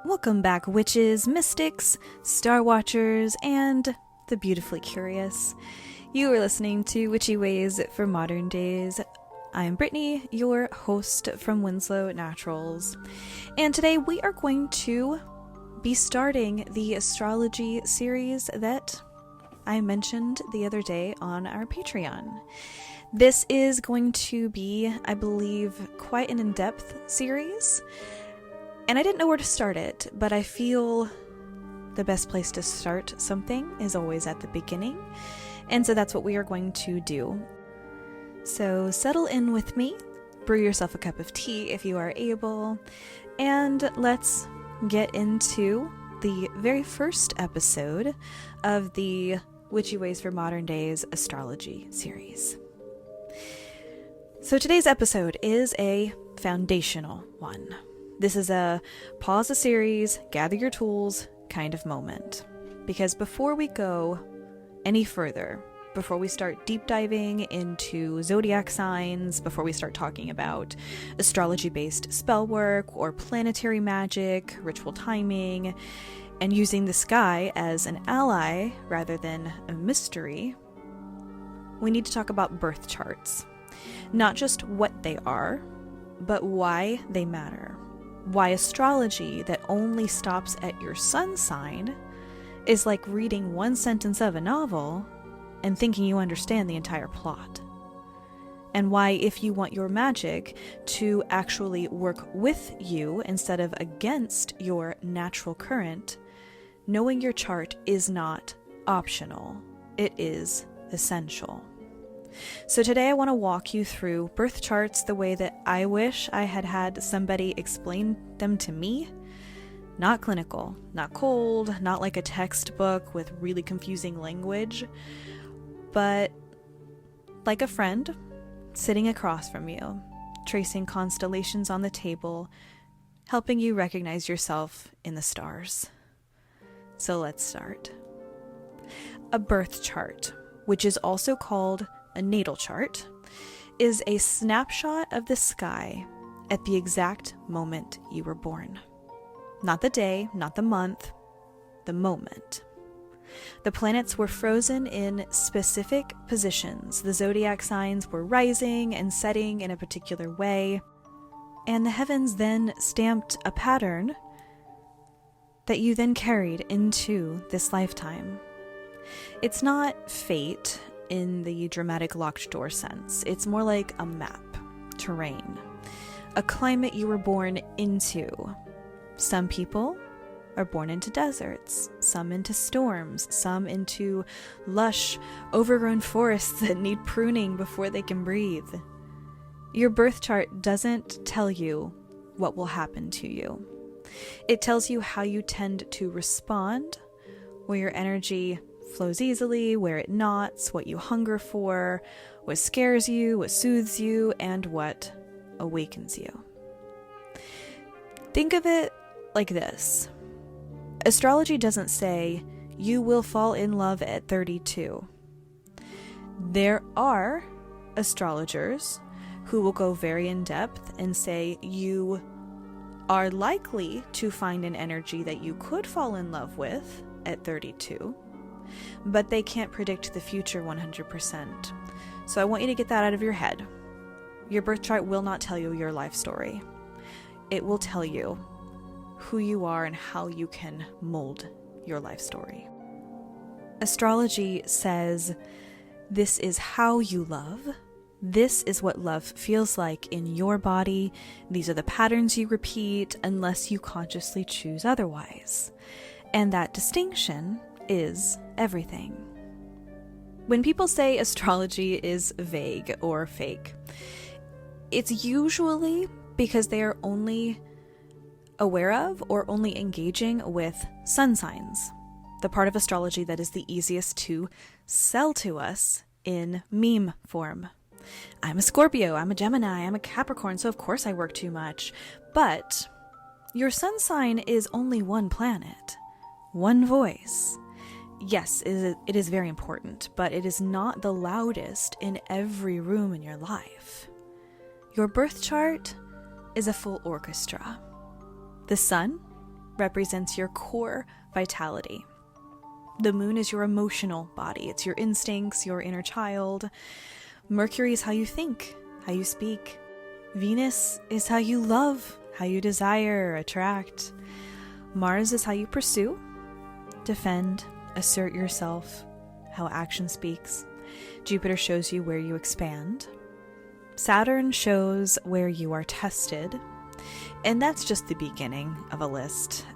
Welcome back, witches, mystics, star watchers, and the beautifully curious. You are listening to Witchy Ways for Modern Days. I am Brittany, your host from Winslow Naturals, and today we are going to be starting the astrology series that I mentioned the other day on our Patreon. This is going to be, I believe, quite an in-depth series. And I didn't know where to start it, but I feel the best place to start something is always at the beginning. And so that's what we are going to do. So settle in with me, brew yourself a cup of tea if you are able, and let's get into the very first episode of the Witchy Ways for Modern Days astrology series. So today's episode is a foundational one. This is a pause the series, gather your tools kind of moment. Because before we go any further, before we start deep diving into zodiac signs, before we start talking about astrology-based spell work or planetary magic, ritual timing, and using the sky as an ally rather than a mystery, we need to talk about birth charts. Not just what they are, but why they matter. Why astrology that only stops at your sun sign is like reading one sentence of a novel and thinking you understand the entire plot. And why, if you want your magic to actually work with you instead of against your natural current, knowing your chart is not optional. It is essential. So today I want to walk you through birth charts the way that I wish I had had somebody explain them to me. Not clinical, not cold, not like a textbook with really confusing language, but like a friend sitting across from you, tracing constellations on the table, helping you recognize yourself in the stars. So let's start. A birth chart, which is also called a natal chart, is a snapshot of the sky at the exact moment you were born. Not the day, not the month, the moment. The planets were frozen in specific positions. The zodiac signs were rising and setting in a particular way, and the heavens then stamped a pattern that you then carried into this lifetime. It's not fate in the dramatic locked door sense. It's more like a map, terrain, a climate you were born into. Some people are born into deserts, some into storms, some into lush, overgrown forests that need pruning before they can breathe. Your birth chart doesn't tell you what will happen to you. It tells you how you tend to respond, where your energy flows easily, where it knots, what you hunger for, what scares you, what soothes you, and what awakens you. Think of it like this. Astrology doesn't say you will fall in love at 32. There are astrologers who will go very in depth and say you are likely to find an energy that you could fall in love with at 32. But they can't predict the future 100%. So I want you to get that out of your head. Your birth chart will not tell you your life story. It will tell you who you are and how you can mold your life story. Astrology says this is how you love. This is what love feels like in your body. These are the patterns you repeat unless you consciously choose otherwise. And that distinction is everything. When people say astrology is vague or fake, it's usually because they are only aware of or only engaging with sun signs, the part of astrology that is the easiest to sell to us in meme form. I'm a Scorpio, I'm a Gemini, I'm a Capricorn, so of course I work too much. But your sun sign is only one planet, one voice. Yes, it is very important, but it is not the loudest in every room in your life. Your birth chart is a full orchestra. The sun represents your core vitality. The moon is your emotional body. It's your instincts, your inner child. Mercury is how you think, how you speak. Venus is how you love, how you desire, attract. Mars is how you pursue, defend, assert yourself, how action speaks. Jupiter shows you where you expand. Saturn shows where you are tested. And that's just the beginning of a list.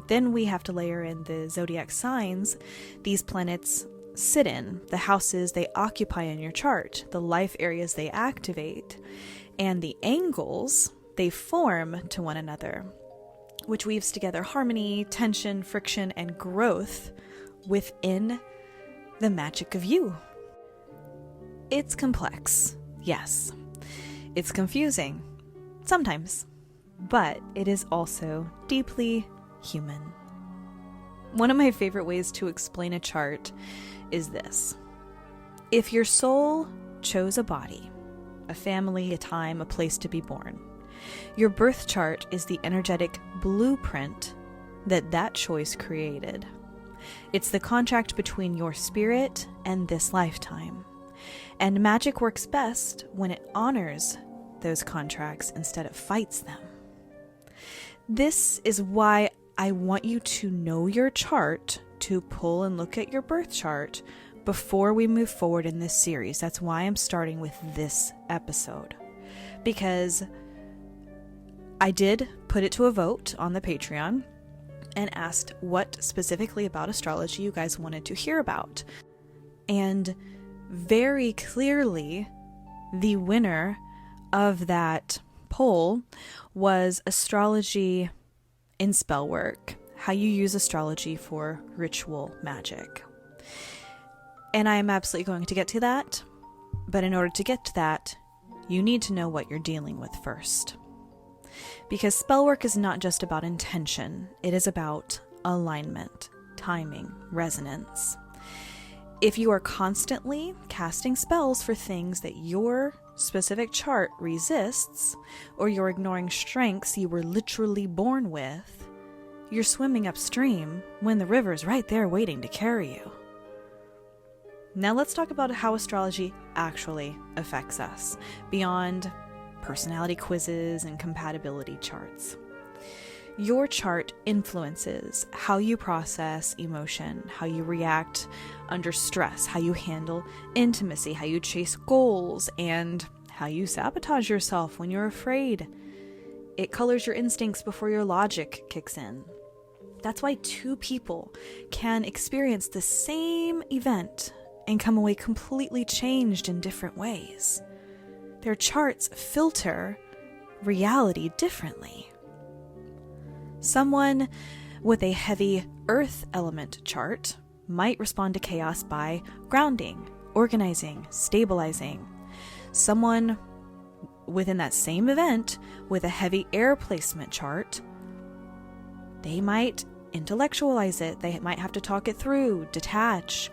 Then we have to layer in the zodiac signs these planets sit in, the houses they occupy in your chart, the life areas they activate, and the angles they form to one another, which weaves together harmony, tension, friction, and growth within the magic of you. It's complex, yes. It's confusing, sometimes, but it is also deeply human. One of my favorite ways to explain a chart is this. If your soul chose a body, a family, a time, a place to be born, your birth chart is the energetic blueprint that choice created. It's the contract between your spirit and this lifetime. And magic works best when it honors those contracts instead of fights them. This is why I want you to know your chart, to pull and look at your birth chart before we move forward in this series. That's why I'm starting with this episode. Because I did put it to a vote on the Patreon and asked what specifically about astrology you guys wanted to hear about. And very clearly, the winner of that poll was astrology in spell work, how you use astrology for ritual magic. And I am absolutely going to get to that, but in order to get to that, you need to know what you're dealing with first. Because spell work is not just about intention, it is about alignment, timing, resonance. If you are constantly casting spells for things that your specific chart resists, or you're ignoring strengths you were literally born with, you're swimming upstream when the river's right there waiting to carry you. Now let's talk about how astrology actually affects us, beyond personality quizzes and compatibility charts. Your chart influences how you process emotion, how you react under stress, how you handle intimacy, how you chase goals, and how you sabotage yourself when you're afraid. It colors your instincts before your logic kicks in. That's why two people can experience the same event and come away completely changed in different ways. Their charts filter reality differently. Someone with a heavy earth element chart might respond to chaos by grounding, organizing, stabilizing. Someone within that same event with a heavy air placement chart, they might intellectualize it. They might have to talk it through, detach.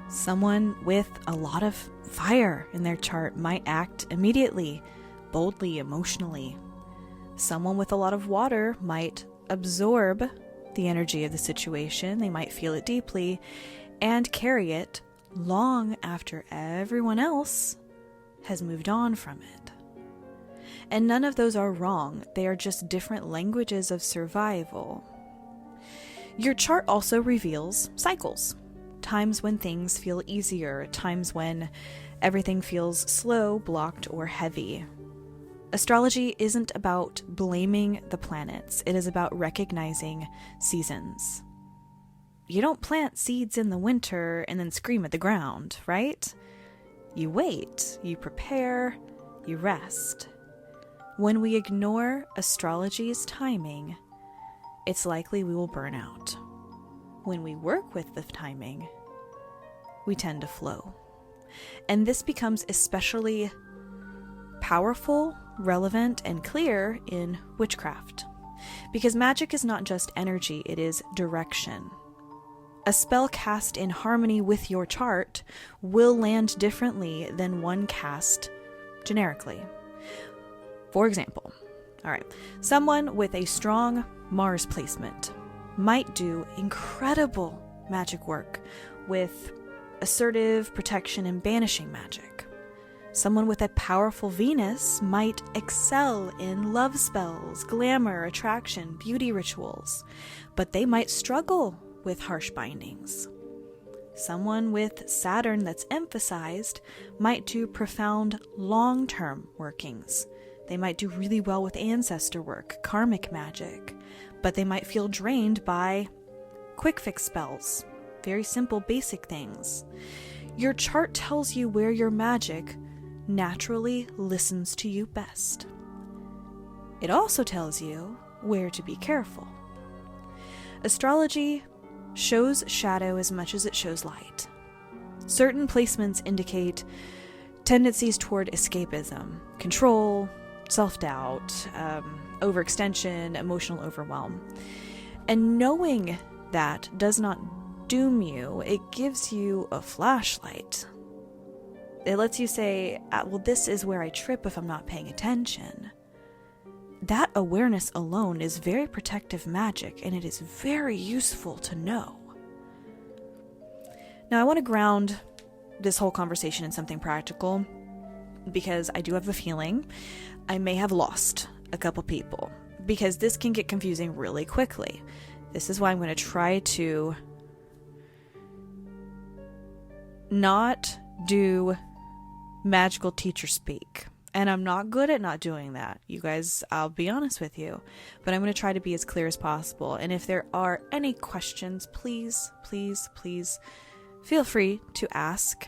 Someone with a lot of fire in their chart might act immediately, boldly, emotionally. Someone with a lot of water might absorb the energy of the situation. They might feel it deeply and carry it long after everyone else has moved on from it. And none of those are wrong. They are just different languages of survival. Your chart also reveals cycles. Times when things feel easier, times when everything feels slow, blocked, or heavy. Astrology isn't about blaming the planets. It is about recognizing seasons. You don't plant seeds in the winter and then scream at the ground, right? You wait, you prepare, you rest. When we ignore astrology's timing, it's likely we will burn out. When we work with the timing, we tend to flow. And this becomes especially powerful, relevant, and clear in witchcraft. Because magic is not just energy, it is direction. A spell cast in harmony with your chart will land differently than one cast generically. For example, All right. Someone with a strong Mars placement might do incredible magic work with assertive protection and banishing magic. Someone with a powerful Venus might excel in love spells, glamour, attraction, beauty rituals, but they might struggle with harsh bindings. Someone with Saturn that's emphasized might do profound long-term workings. They might do really well with ancestor work, karmic magic, but they might feel drained by quick fix spells, very simple basic things. Your chart tells you where your magic naturally listens to you best. It also tells you where to be careful. Astrology shows shadow as much as it shows light. Certain placements indicate tendencies toward escapism, control, self-doubt, overextension, emotional overwhelm. And knowing that does not doom you, it gives you a flashlight. It lets you say, well, this is where I trip if I'm not paying attention. That awareness alone is very protective magic, and it is very useful to know. Now, I want to ground this whole conversation in something practical, because I do have a feeling I may have lost a couple people, because this can get confusing really quickly. This is why I'm going to try to not do magical teacher speak. And I'm not good at not doing that. You guys, I'll be honest with you. But I'm going to try to be as clear as possible. And if there are any questions, please, please, please feel free to ask.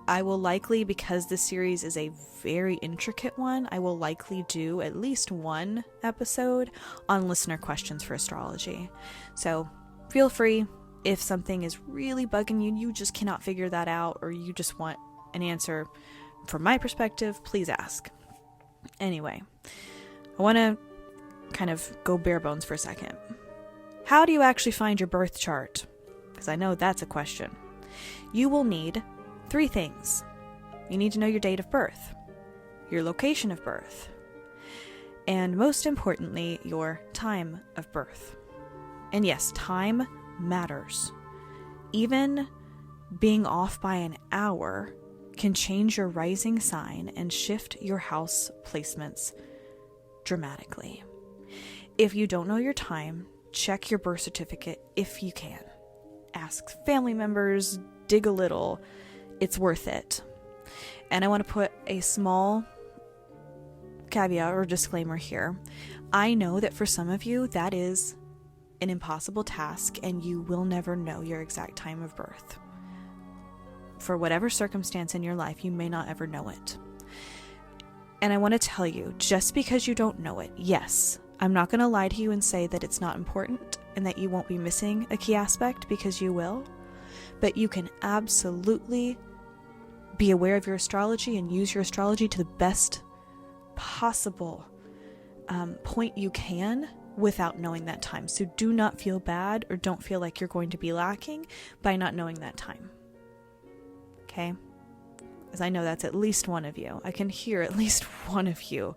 I will likely, because this series is a very intricate one, I will likely do at least one episode on listener questions for astrology. So feel free, if something is really bugging you, you just cannot figure that out, or you just want an answer from my perspective, please ask. Anyway, I want to kind of go bare bones for a second. How do you actually find your birth chart? Because I know that's a question. You will need 3 things. You need to know your date of birth, your location of birth, and most importantly, your time of birth. And yes, time matters. Even being off by an hour can change your rising sign and shift your house placements dramatically. If you don't know your time, check your birth certificate if you can. Ask family members, dig a little. It's worth it. And I want to put a small caveat or disclaimer here. I know that for some of you, that is an impossible task and you will never know your exact time of birth. For whatever circumstance in your life, you may not ever know it. And I want to tell you, just because you don't know it, yes, I'm not going to lie to you and say that it's not important and that you won't be missing a key aspect, because you will. But you can absolutely be aware of your astrology and use your astrology to the best possible point you can without knowing that time. So do not feel bad or don't feel like you're going to be lacking by not knowing that time. Okay? As I know that's at least one of you. I can hear at least one of you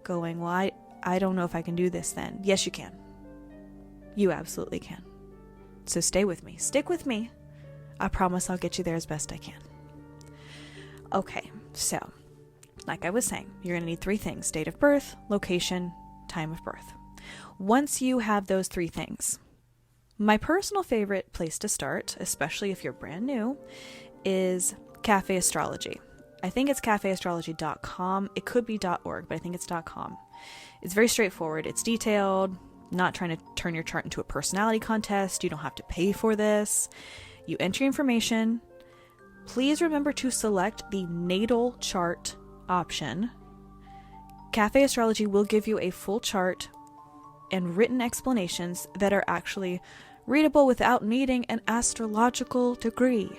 going, well, I don't know if I can do this then. Yes, you can. You absolutely can. So stay with me. Stick with me. I promise I'll get you there as best I can. Okay, so like I was saying, you're going to need 3 things: date of birth, location, time of birth. Once you have those 3 things, my personal favorite place to start, especially if you're brand new, is Cafe Astrology. I think it's cafeastrology.com. It could be .org, but I think it's .com. It's very straightforward. It's detailed. Not trying to turn your chart into a personality contest. You don't have to pay for this. You enter your information. Please remember to select the natal chart option. Cafe Astrology will give you a full chart and written explanations that are actually readable without needing an astrological degree.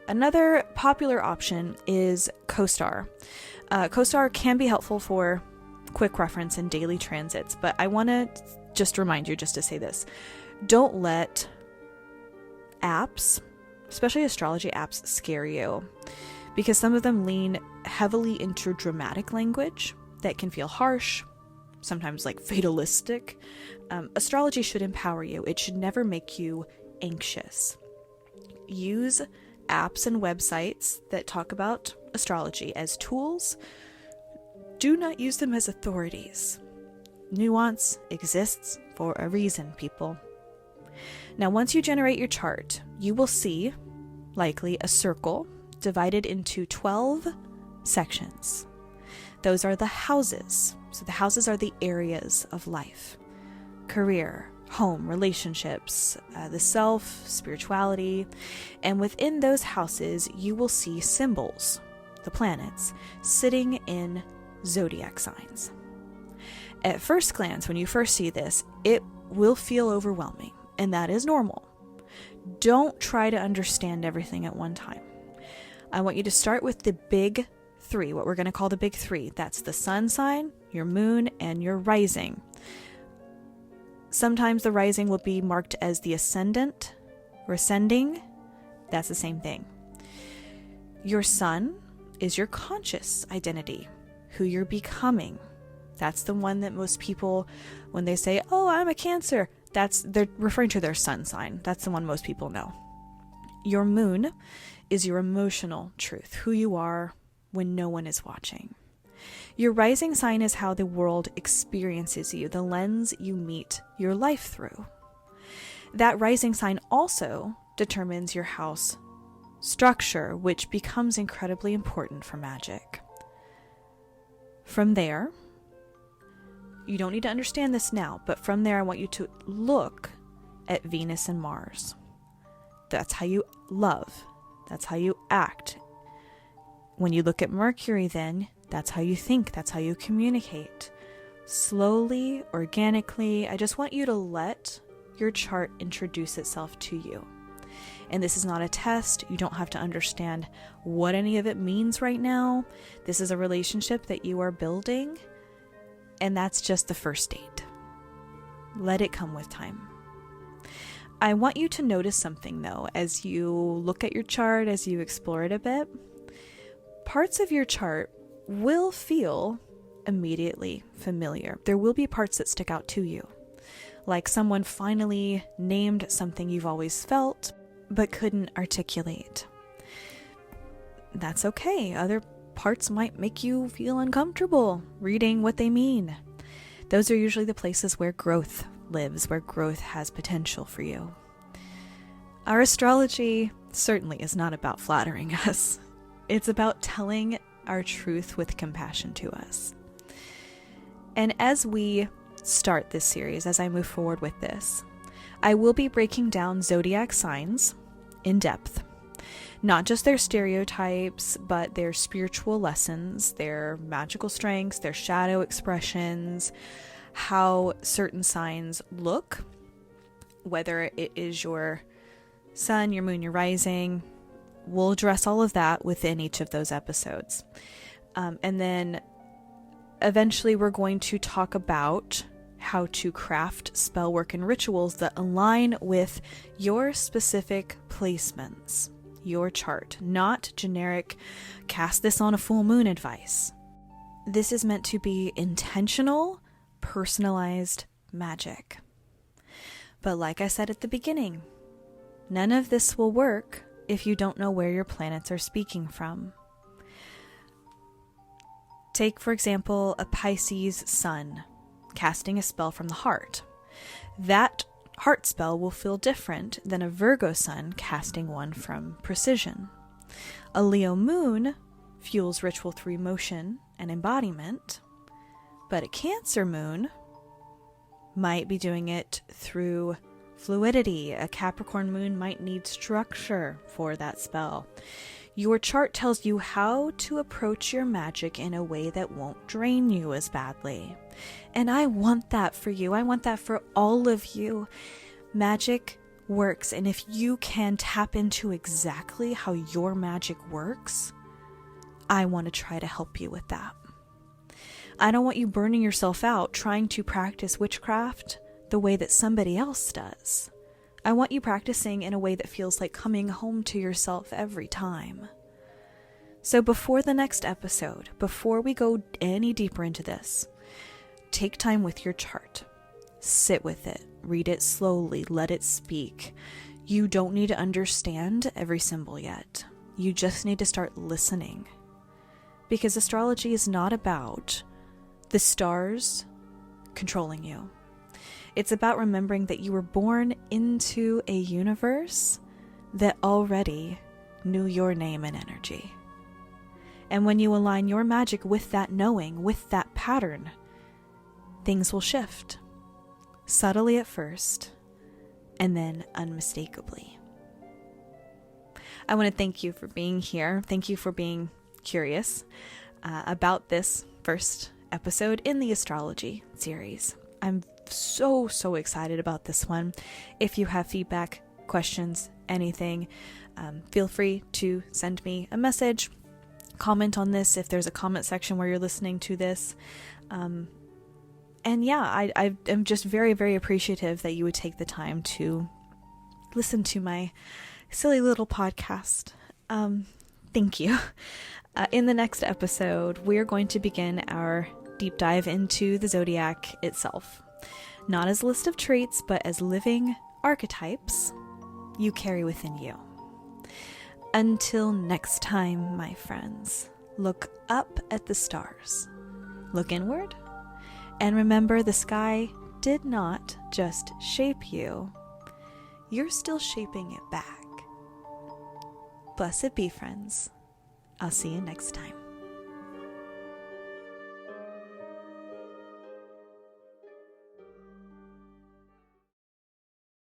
Another popular option is CoStar. CoStar can be helpful for quick reference in daily transits, but I want to just remind you just to say this. Don't let apps, especially astrology apps, scare you, because some of them lean heavily into dramatic language that can feel harsh, sometimes like fatalistic. Astrology should empower you. It should never make you anxious. Use apps and websites that talk about astrology as tools. Do not use them as authorities. Nuance exists for a reason, people. Now, once you generate your chart, you will see, likely, a circle divided into 12 sections. Those are the houses. So the houses are the areas of life: career, home, relationships, the self, spirituality. And within those houses, you will see symbols, the planets, sitting in zodiac signs. At first glance, when you first see this, it will feel overwhelming, and that is normal. Don't try to understand everything at one time. I want you to start with the big three, what we're going to call the big three. That's the sun sign, your moon, and your rising. Sometimes the rising will be marked as the ascendant or ascending. That's the same thing. Your sun is your conscious identity, who you're becoming. That's the one that most people, when they say, oh, I'm a Cancer, they're referring to their sun sign. That's the one most people know. Your moon is your emotional truth, who you are when no one is watching. Your rising sign is how the world experiences you, the lens you meet your life through. That rising sign also determines your house structure, which becomes incredibly important for magic. From there, you don't need to understand this now, but from there I want you to look at Venus and Mars. That's how you love. That's how you act. When you look at Mercury, then, that's how you think. That's how you communicate. Slowly, organically, I just want you to let your chart introduce itself to you. And this is not a test. You don't have to understand what any of it means right now. This is a relationship that you are building, and that's just the first date. Let it come with time. I want you to notice something, though, as you look at your chart, as you explore it a bit. Parts of your chart will feel immediately familiar. There will be parts that stick out to you, like someone finally named something you've always felt but couldn't articulate. That's okay. Other parts might make you feel uncomfortable reading what they mean. Those are usually the places where growth lives, where growth has potential for you. Our astrology certainly is not about flattering us. It's about telling our truth with compassion to us. And as we start this series, as I move forward with this, I will be breaking down zodiac signs in depth. Not just their stereotypes, but their spiritual lessons, their magical strengths, their shadow expressions, how certain signs look, whether it is your sun, your moon, your rising. We'll address all of that within each of those episodes. And then eventually we're going to talk about how to craft spell work and rituals that align with your specific placements, your chart, not generic cast this on a full moon advice. This is meant to be intentional, personalized magic. But like I said at the beginning, none of this will work if you don't know where your planets are speaking from. Take, for example, a Pisces sun casting a spell from the heart. That heart spell will feel different than a Virgo sun casting one from precision. A Leo moon fuels ritual through emotion and embodiment, but a Cancer moon might be doing it through fluidity. A Capricorn moon might need structure for that spell. Your chart tells you how to approach your magic in a way that won't drain you as badly. And I want that for you. I want that for all of you. Magic works, and if you can tap into exactly how your magic works, I want to try to help you with that. I don't want you burning yourself out trying to practice witchcraft the way that somebody else does. I want you practicing in a way that feels like coming home to yourself every time. So before the next episode, before we go any deeper into this, take time with your chart. Sit with it. Read it slowly. Let it speak. You don't need to understand every symbol yet. You just need to start listening. Because astrology is not about the stars controlling you. It's about remembering that you were born into a universe that already knew your name and energy. And when you align your magic with that knowing, with that pattern, things will shift. Subtly at first, and then unmistakably. I want to thank you for being here. Thank you for being curious about this first episode in the astrology series. I'm so excited about this one. If you have feedback, questions, anything, feel free to send me a message, comment on this if there's a comment section where you're listening to this. And yeah, I am just very appreciative that you would take the time to listen to my silly little podcast. Thank you. In the next episode, we're going to begin our deep dive into the zodiac itself. Not as a list of traits, but as living archetypes you carry within you. Until next time, my friends, look up at the stars. Look inward. And remember, the sky did not just shape you. You're still shaping it back. Blessed be, friends. I'll see you next time.